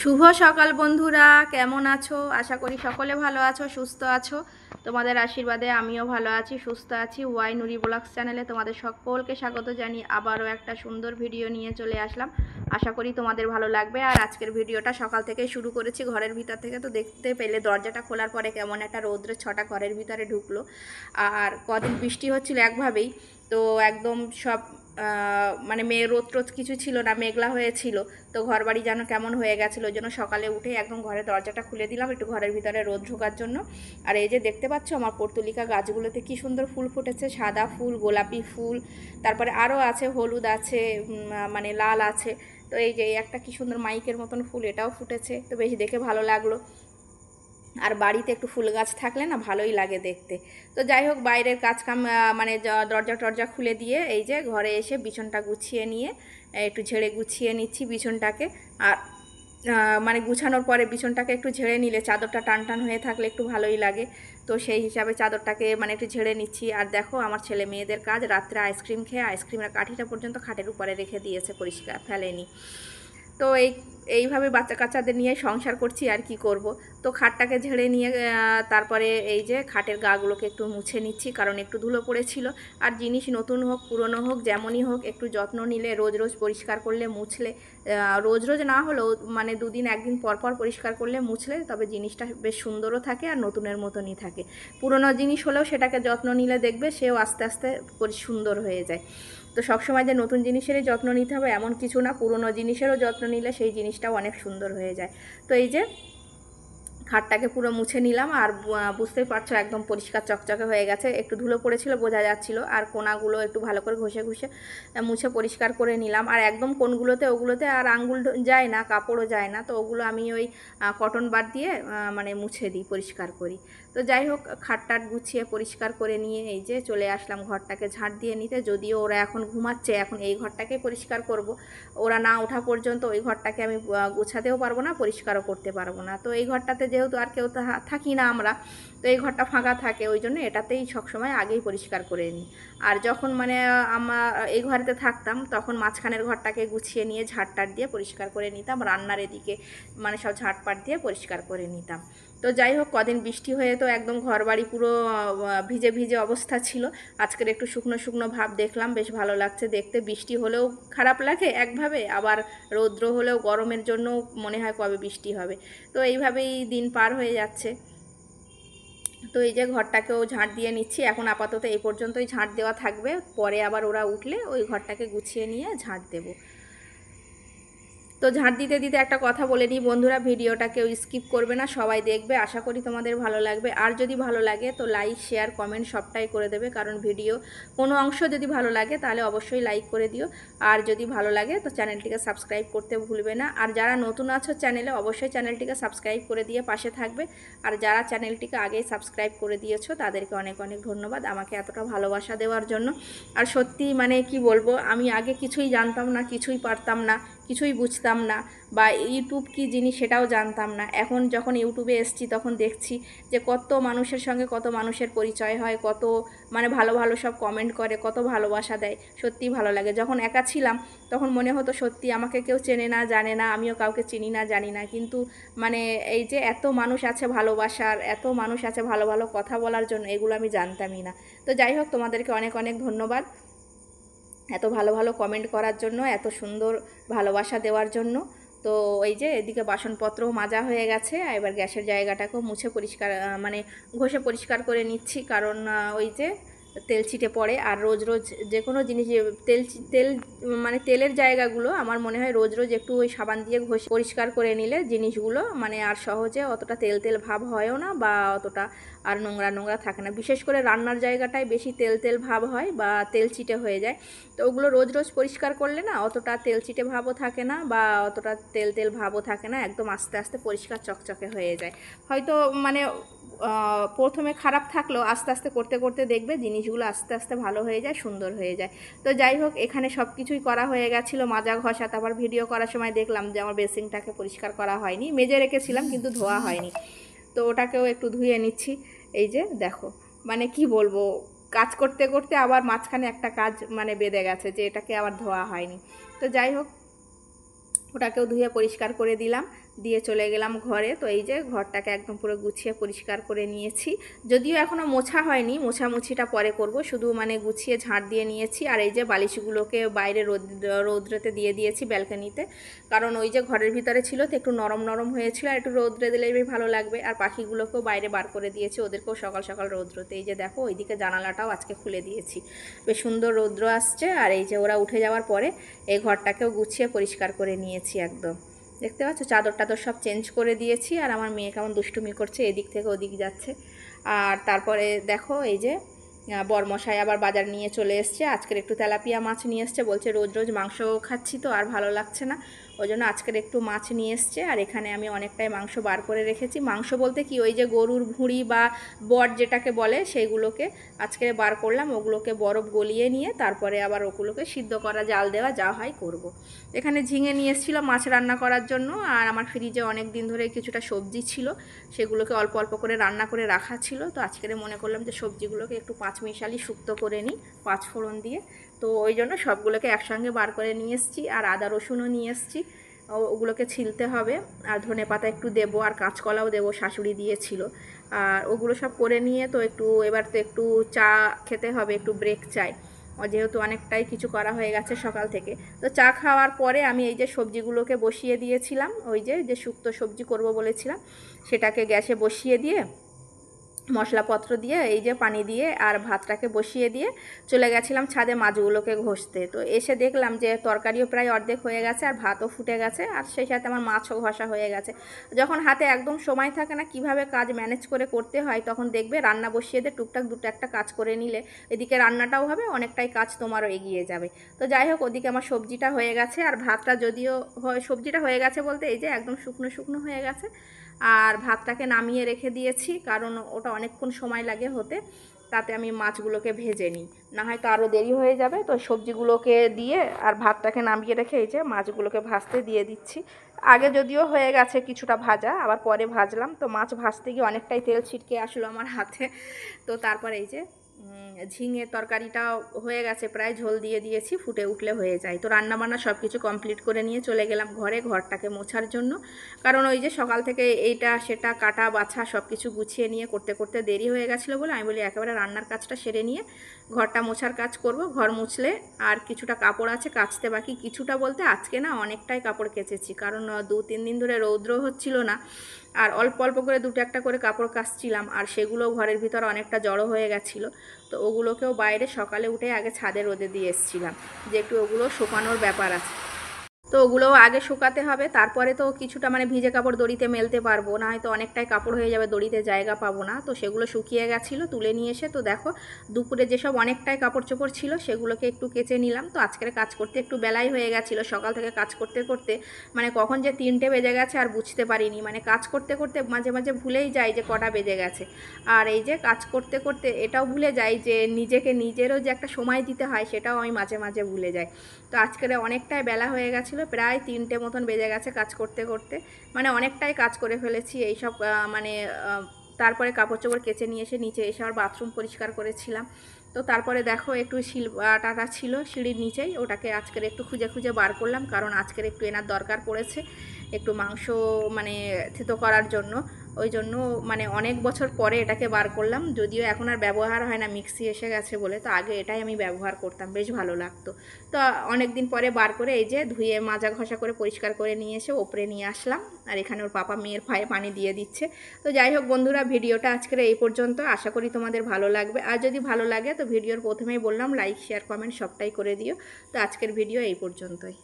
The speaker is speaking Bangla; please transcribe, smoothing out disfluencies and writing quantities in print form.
শুভ সকাল বন্ধুরা, কেমন আছো? আশা করি সকলে ভালো আছো, সুস্থ আছো। তোমাদের আশীর্বাদে আমিও ভালো আছি, সুস্থ আছি। ওয়াই নুরি ব্লগস চ্যানেলে তোমাদের সকলকে স্বাগত জানিয়ে আবারও একটা সুন্দর ভিডিও নিয়ে চলে আসলাম। আশা করি তোমাদের ভালো লাগবে। আর আজকের ভিডিওটা সকাল থেকেই শুরু করেছি ঘরের ভিতর থেকে। তো দেখতে পেলে দরজাটা খোলার পরে কেমন একটা রৌদ্রের ছটা ঘরের ভিতরে ঢুকলো। আর কদিন বৃষ্টি হচ্ছিল একভাবেই, তো একদম সব মানে রোদ কিছু ছিল না, মেঘলা হয়েছিল। তো ঘর বাড়ি যেন কেমন হয়ে গেছিলো, ওই জন্য সকালে উঠে একদম ঘরের দরজাটা খুলে দিলাম একটু ঘরের ভিতরে রোদ ঢোকার জন্য। আর এই যে দেখতে পাচ্ছ আমার পর্তুলিকা গাছগুলোতে কি সুন্দর ফুল ফুটেছে, সাদা ফুল, গোলাপি ফুল, তারপরে আরও আছে হলুদ আছে, মানে লাল আছে। তো এই যে একটা কি সুন্দর মাইকের মতন ফুল, এটাও ফুটেছে, তো বেশ দেখে ভালো লাগলো। আর বাড়িতে একটু ফুল গাছ থাকলে না ভালোই লাগে দেখতে। তো যাই হোক, বাইরের কাজ কাম মানে দরজা টরজা খুলে দিয়ে এই যে ঘরে এসে বিছনটা গুছিয়ে নিয়ে একটু ঝেড়ে গুছিয়ে নিচ্ছি বিছনটাকে। আর মানে গুছানোর পরে বিছনটাকে একটু ঝেড়ে নিলে চাদরটা টান টান হয়ে থাকলে একটু ভালোই লাগে। তো সেই হিসাবে চাদরটাকে মানে একটু ঝেড়ে নিচ্ছি। আর দেখো আমার ছেলে মেয়েদের কাজ, রাত্রে আইসক্রিম খেয়ে আইসক্রিমের কাঠিটা পর্যন্ত খাটের উপরে রেখে দিয়েছে, পরিষ্কার ফেলেনি। তো এইভাবে বাচ্চা কাচ্চাদের নিয়ে সংসার করছি, আর কি করব। তো খাটটাকে ঝেড়ে নিয়ে তারপরে এই যে খাটের গাগুলোকে একটু মুছে নিচ্ছি, কারণ একটু ধুলো পড়েছিল। আর জিনিস নতুন হোক পুরনো হোক যেমনই হোক একটু যত্ন নিলে, রোজ রোজ পরিষ্কার করলে মুছলে, রোজ রোজ না হলেও মানে দুদিন একদিন পর পর পরিষ্কার করলে মুছলে তবে জিনিসটা বেশ সুন্দরও থাকে আর নতুনের মতনই থাকে। পুরনো জিনিস হলেও সেটাকে যত্ন নিলে দেখবে সেও আস্তে আস্তে সুন্দর হয়ে যায়। তো সবসময় যে নতুন জিনিসেরই যত্ন নিতে হবে এমন কিছু না, পুরনো জিনিসেরও যত্ন নিলে সেই জিনিসটাও অনেক সুন্দর হয়ে যায়। তো এই যে খাটটাকে পুরো মুছে নিলাম। আর বুঝতেই পারছো একদম পরিষ্কার চকচকে হয়ে গেছে, একটু ধুলো পড়েছিল বোঝা যাচ্ছিলো। আর কোনাগুলো একটু ভালো করে ঘষে ঘষে মুছে পরিষ্কার করে নিলাম। আর একদম কোনগুলোতে ওগুলোতে আর আঙ্গুল যায় না, কাপড়ও যায় না, তো ওগুলো আমি ওই কটন বার দিয়ে মানে মুছে দিই, পরিষ্কার করি। তো যাই হোক, খাটটাট গুছিয়ে পরিষ্কার করে নিয়ে এই যে চলে আসলাম ঘরটাকে ঝাঁট দিয়ে নিতে। যদিও ওরা এখন ঘুমাচ্ছে, এখন এই ঘরটাকে পরিষ্কার করব। ওরা না ওঠা পর্যন্ত ওই ঘরটাকে আমি গুছাতেও পারবো না, পরিষ্কারও করতে পারবো না। তো এই ঘরটাতে যেহেতু আর কেউ থাকি না আমরা, তো এই ঘরটা ফাঁকা থাকে, ওই জন্য এটাতেই সবসময় আগেই পরিষ্কার করে নিই। আর যখন মানে আমরা এই ঘরেতে থাকতাম তখন মাঝখানের ঘরটাকে গুছিয়ে নিয়ে ঝাড়টাট দিয়ে পরিষ্কার করে নিতাম, রান্নার এদিকে মানে সব ঝাঁটপাট দিয়ে পরিষ্কার করে নিতাম। তো যাই হোক, কদিন বৃষ্টি হয়ে তো একদম ঘর বাড়ি পুরো ভিজে ভিজে অবস্থা ছিল। আজকের একটু শুকনো শুকনো ভাব দেখলাম, বেশ ভালো লাগছে দেখতে। বৃষ্টি হলেও খারাপ লাগে একভাবে, আবার রৌদ্র হলেও গরমের জন্য মনে হয় কবে বৃষ্টি হবে। তো এইভাবেই দিন পার হয়ে যাচ্ছে। তো এই যে ঘরটাকেও ঝাঁট দিয়ে নিচ্ছি, এখন আপাতত এই পর্যন্তই ঝাঁট দেওয়া থাকবে, পরে আবার ওরা উঠলে ওই ঘরটাকে গুছিয়ে নিয়ে ঝাঁট দেবো। তো ঝাঁট দিতে দিতে একটা কথা বলে নিই বন্ধুরা, ভিডিওটা কেউ স্কিপ করবে না, সবাই দেখবে। আশা করি তোমাদের ভালো লাগবে। আর যদি ভালো লাগে তো লাইক শেয়ার কমেন্ট সবটাই করে দেবে, কারণ ভিডিও কোনো অংশ যদি ভালো লাগে তাহলে অবশ্যই লাইক করে দিও। আর যদি ভালো লাগে তো চ্যানেলটিকে সাবস্ক্রাইব করতে ভুলবে না। আর যারা নতুন আছো চ্যানেলে, অবশ্যই চ্যানেলটিকে সাবস্ক্রাইব করে দিয়ে পাশে থাকবে। আর যারা চ্যানেলটিকে আগেই সাবস্ক্রাইব করে দিয়েছো তাদেরকে অনেক অনেক ধন্যবাদ আমাকে এতটা ভালোবাসা দেওয়ার জন্য। আর সত্যি মানে কি বলবো, আমি আগে কিছুই জানতাম না, কিছুই পারতাম না, কিছুই বুঝতাম না, বা ইউটিউব কী জিনিস সেটাও জানতাম না। এখন যখন ইউটিউবে এসছি তখন দেখছি যে কত মানুষের সঙ্গে কত মানুষের পরিচয় হয়, কত মানে ভালো ভালো সব কমেন্ট করে, কত ভালোবাসা দেয়, সত্যিই ভালো লাগে। যখন একা ছিলাম তখন মনে হতো সত্যি আমাকে কেউ চেনে না জানে না, আমিও কাউকে চিনি না জানি না, কিন্তু মানে এই যে এত মানুষ আছে ভালোবাসার, এত মানুষ আছে ভালো ভালো কথা বলার জন্য, এগুলো আমি জানতামই না। তো যাই হোক, তোমাদেরকে অনেক অনেক ধন্যবাদ এত ভালো ভালো কমেন্ট করার জন্য, এত সুন্দর ভালোবাসা দেওয়ার জন্য। তো এই যে এদিকে বাসনপত্রও মাজা হয়ে গেছে, এবার গ্যাসের জায়গাটাকেও মুছে পরিষ্কার মানে ঘষে পরিষ্কার করে নিচ্ছি, কারণ ওই যে তেল ছিটে পড়ে। আর রোজ রোজ যে কোনো জিনিস তেল মানে তেলের জায়গাগুলো আমার মনে হয় রোজ রোজ একটু ওই সাবান দিয়ে ঘষে পরিষ্কার করে নিলে জিনিসগুলো মানে আর সহজে অতটা তেল তেল ভাব হয়ও না, বা অতটা আর নোংরা নোংরা থাকে না। বিশেষ করে রান্নার জায়গাটায় বেশি তেল তেল ভাব হয় বা তেল ছিটে হয়ে যায়। তো ওগুলো রোজ রোজ পরিষ্কার করলে না অতটা তেল চিটে ভাবও থাকে না, বা অতটা তেল তেল ভাবও থাকে না, একদম আস্তে আস্তে পরিষ্কার চকচকে হয়ে যায়। হয়তো মানে প্রথমে খারাপ থাকলেও আস্তে আস্তে করতে করতে দেখবে জিনিসগুলো আস্তে আস্তে ভালো হয়ে যায়, সুন্দর হয়ে যায়। তো যাই হোক, এখানে সব কিছুই করা হয়ে গেছিলো, মাজা ঘষা। তারপর ভিডিও করার সময় দেখলাম যে আমার বেসিনটাকে পরিষ্কার করা হয়নি, মেজে রেখেছিলাম কিন্তু ধোয়া হয়নি। তো ওটাকেও একটু ধুয়ে নিচ্ছি। এই যে দেখো, মানে কি বলবো, কাজ করতে করতে আবার মাঝখানে একটা কাজ মানে বেঁধে গেছে যে এটাকে আবার ধোয়া হয়নি। তো যাই হোক, ওটাকেও ধুয়ে পরিষ্কার করে দিলাম। দিয়ে চলে গেলাম ঘরে। তো এই যে ঘরটাকে একদম পুরো গুছিয়ে পরিষ্কার করে নিয়েছি, যদিও এখনও মোছা হয়নি, মোছামুছিটা পরে করব, শুধু মানে গুছিয়ে ঝাঁট দিয়ে নিয়েছি। আর এই যে বালিশগুলোকে বাইরে রৌদ্রেতে দিয়ে দিয়েছি ব্যালকনিতে, কারণ ওই যে ঘরের ভিতরে ছিল তো একটু নরম নরম হয়েছিল, আর একটু রৌদ্রে দিলেই বেশ ভালো লাগবে। আর পাখিগুলোকেও বাইরে বার করে দিয়েছি, ওদেরকেও সকাল সকাল রৌদ্রতে। এই যে দেখো ওইদিকে জানালাটাও আজকে খুলে দিয়েছি, বেশ সুন্দর রৌদ্র আসছে। আর এই যে ওরা উঠে যাওয়ার পরে এই ঘরটাকেও গুছিয়ে পরিষ্কার করে নিয়েছি একদম, দেখতে পাচ্ছ চাদর টাদর সব চেঞ্জ করে দিয়েছি। আর আমার মেয়ে কেমন দুষ্টুমি করছে, এদিক থেকে ওদিক যাচ্ছে। আর তারপরে দেখো এই যে বরমশাই আবার বাজার নিয়ে চলে এসছে, আজকের একটু তেলাপিয়া মাছ নিয়ে এসছে, বলছে রোজ রোজ মাংস খাচ্ছি তো আর ভালো লাগছে না, ওই জন্য আজকের একটু মাছ নিয়ে এসছে। আর এখানে আমি অনেকটাই মাংস বার করে রেখেছি, মাংস বলতে কি ওই যে গরুর ভুঁড়ি বা বট যেটাকে বলে সেইগুলোকে আজকে বার করলাম, ওগুলোকে বরফ গলিয়ে নিয়ে তারপরে আবার ওগুলোকে সিদ্ধ করা, জাল দেওয়া যা হয় করব। এখানে ঝিঙে নিয়ে এসেছিলো মাছ রান্না করার জন্য, আর আমার ফ্রিজে অনেক দিন ধরে কিছুটা সবজি ছিল, সেগুলোকে অল্প অল্প করে রান্না করে রাখা ছিল। তো আজকের মনে করলাম যে সবজিগুলোকে একটু পাঁচমিশালি শুক্তো করে নিই পাঁচফোড়ন দিয়ে, তো ওই জন্য সবগুলোকে একসঙ্গে বার করে নিয়ে এসেছি। আর আদা রসুনও নিয়ে এসেছি, ওগুলোকে ছিলতে হবে, আর ধনেপাতা একটু দেবো, আর কাঁচকলাও দেবো, শাশুড়ি দিয়েছিল। আর ওগুলো সব করে নিয়ে তো একটু এবার তো একটু চা খেতে হবে, একটু ব্রেক চাই, যেহেতু অনেকটাই কিছু করা হয়ে গেছে সকাল থেকে। তো চা খাওয়ার পরে আমি এই যে সবজিগুলোকে বসিয়ে দিয়েছিলাম, ওই যে শুক্তো সবজি করব বলেছিলাম, সেটাকে গ্যাসে বসিয়ে দিয়ে মশলাপত্র দিয়ে এই যে পানি দিয়ে আর ভাতটাকে বসিয়ে দিয়ে চলে গেছিলাম ছাদে মাছগুলোকে ঘষতে। তো এসে দেখলাম যে তরকারিও প্রায় অর্ধেক হয়ে গেছে, আর ভাতও ফুটে গেছে, আর সেই সাথে আমার মাছও ঘষা হয়ে গেছে। যখন হাতে একদম সময় থাকে না কিভাবে কাজ ম্যানেজ করে করতে হয়, তখন দেখবে রান্না বসিয়ে দিয়ে টুকটাক দুটো একটা কাজ করে নিলে এদিকে রান্নাটাও হবে, অনেকটাই কাজ তোমারও এগিয়ে যাবে। তো যাই হোক, ওদিকে আমার সবজিটা হয়ে গেছে, আর ভাতটা যদিও সবজিটা হয়ে গেছে বলতে এই যে একদম শুকনো শুকনো হয়ে গেছে। আর ভাতটাকে নামিয়ে রেখে দিয়েছি, কারণ ওটা অনেকক্ষণ সময় লাগে হতে, তাতে আমি মাছগুলোকে ভেজে নিই, না হয়তো আরও দেরি হয়ে যাবে। তো সবজিগুলোকে দিয়ে আর ভাতটাকে নামিয়ে রেখে এই যে মাছগুলোকে ভাজতে দিয়ে দিচ্ছি। আগে যদিও হয়ে গেছে কিছুটা ভাজা, আবার পরে ভাজলাম, তো মাছ ভাজতে গিয়ে অনেকটাই তেল ছিটকে আসলো আমার হাতে। তো তারপরে এই যে ঝিঙের তরকারিটা হয়ে গেছে, প্রায় ঝোল দিয়ে দিয়েছি, ফুটে উঠলে হয়ে যায়। তো রান্নাবান্না সব কিছু কমপ্লিট করে নিয়ে চলে গেলাম ঘরে, ঘরটাকে মোছার জন্য, কারণ ওই যে সকাল থেকে এইটা সেটা কাটা বাছা সব কিছু গুছিয়ে নিয়ে করতে করতে দেরি হয়ে গেছিলো বলে আমি বলি একেবারে রান্নার কাজটা সেরে নিয়ে ঘরটা মোছার কাজ করব। ঘর মুছলে আর কিছুটা কাপড় আছে কাচতে বাকি, কিছুটা বলতে আজকে না অনেকটাই কাপড় কেচেছি, কারণ 2-3 দিন ধরে রৌদ্র হচ্ছিল না, আর অল্প অল্প করে দুটো একটা করে কাপড় কাচছিলাম, আর সেগুলোও ঘরের ভিতরে অনেকটা জড়ো হয়ে গেছিলো। তো ওগুলোকেও বাইরে সকালে উঠে আগে ছাদে রোদে দিয়ে এসেছিলাম, যে একটু ওগুলো শুকানোর ব্যাপার আছে, তো ওগুলোও আগে শুকাতে হবে। তারপরে তো কিছুটা মানে ভিজে কাপড় দড়িতে মেলতে পারবো না, হয়তো অনেকটাই কাপড় হয়ে যাবে, দড়িতে জায়গা পাবো না। তো সেগুলো শুকিয়ে গেছিলো, তুলে নিয়ে এসে তো দেখো দুপুরে যেসব অনেকটাই কাপড় চোপড় ছিল সেগুলোকে একটু কেচে নিলাম। তো আজকের কাজ করতে একটু বেলাই হয়ে গেছিলো, সকাল থেকে কাজ করতে করতে মানে কখন যে 3টে বেজে গেছে আর বুঝতে পারিনি, মানে কাজ করতে করতে মাঝে মাঝে ভুলেই যাই যে কটা বেজে গেছে। আর এই যে কাজ করতে করতে এটাও ভুলে যাই যে নিজেকে নিজেরও যে একটা সময় দিতে হয়, সেটাও আমি মাঝে মাঝে ভুলে যাই। তো আজকের অনেকটাই বেলা হয়ে গেছিলো, প্রায় 3টে মতন বেজে গেছে কাজ করতে করতে, মানে অনেকটাই কাজ করে ফেলেছি এইসব মানে তারপরে কাপড় চোপড় কেচে নিয়ে এসে নিচে এসে আবার বাথরুম পরিষ্কার করেছিলাম। তো তারপরে দেখো একটু শিলবাটাটা ছিল সিঁড়ির নিচেই, ওটাকে আজকের একটু খুঁজে খুঁজে বার করলাম, কারণ আজকের একটু এনার দরকার পড়েছে একটু মাংস মানে থেতো করার জন্য, ওই জন্য মানে অনেক বছর পরে এটাকে বার করলাম, যদিও এখন আর ব্যবহার হয় না, মিক্সি এসে গেছে বলে। তো আগে এটাই আমি ব্যবহার করতাম, বেশ ভালো লাগতো। তো অনেক দিন পরে বার করে এই যে ধুয়ে মাজা ঘষা করে পরিষ্কার করে নিয়ে এসে ওপরে নিয়ে আসলাম, আর এখানে ওর পাপা মেয়ের পায়ে পানি দিয়ে দিচ্ছে। তো যাই হোক বন্ধুরা, ভিডিওটা আজকের এই পর্যন্ত, আশা করি তোমাদের ভালো লাগবে, আর যদি ভালো লাগে তো ভিডিওর প্রথমেই বললাম লাইক শেয়ার কমেন্ট সবটাই করে দিও। তো আজকের ভিডিও এই পর্যন্তই।